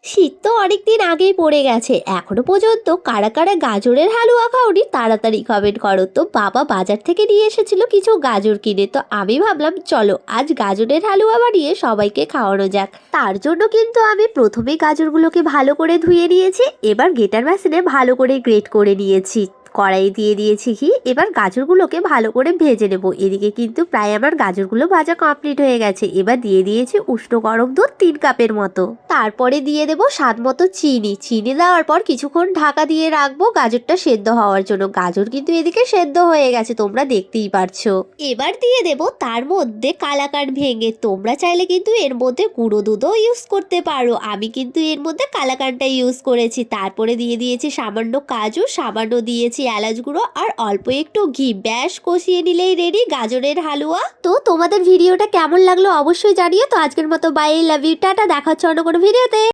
শীত তো অনেকদিন আগেই পড়ে গেছে, এখনো পর্যন্ত কারা কারা গাজরের হালুয়া খাওনি তাড়াতাড়ি কমেন্ট করো। তো বাবা বাজার থেকে নিয়ে এসেছিল কিছু গাজর কিনে, তো আমি ভাবলাম চলো আজ গাজরের হালুয়া বানিয়ে সবাইকে খাওয়ানো যাক। তার জন্য কিন্তু আমি প্রথমে গাজরগুলোকে ভালো করে ধুয়ে নিয়েছি, এবার গ্রেটার মেশিনে ভালো করে গ্রেট করে নিয়েছি। কড়াই দিয়ে দিয়েছি ঘি, এবার গাজরগুলোকে ভালো করে ভেজে নেব। এদিকে কিন্তু প্রায় আমার গাজরগুলো ভাজা কমপ্লিট হয়ে গেছে। এবার দিয়ে দিয়েছি উষ্ণ গরম দুধ 3 কাপের মতো। তারপরে দিয়ে দেবো স্বাদ মতো চিনি। চিনি দেওয়ার পর কিছুক্ষণ ঢাকা দিয়ে রাখবো গাজরটা সেদ্ধ হওয়ার জন্য। গাজর কিন্তু এদিকে সেদ্ধ হয়ে গেছে, তোমরা দেখতেই পারছো। এবার দিয়ে দেবো তার মধ্যে কালাকান ভেঙে। তোমরা চাইলে কিন্তু এর মধ্যে গুঁড়ো দুধও ইউজ করতে পারো, আমি কিন্তু এর মধ্যে কালাকানটা ইউজ করেছি। তারপরে দিয়ে দিয়েছি সামান্য কাজু, সামান্য দিয়েছি এলাচ গুঁড়ো আর অল্প একটু ঘি। ব্যাস কষিয়ে নিলেই রেডি গাজরের হালুয়া। তো তোমাদের ভিডিওটা কেমন লাগলো অবশ্যই জানিও। তো আজকের মতো বাই, লাভ ইউ, টাটা, দেখা হচ্ছে অন্য কোনো ভিডিওতে।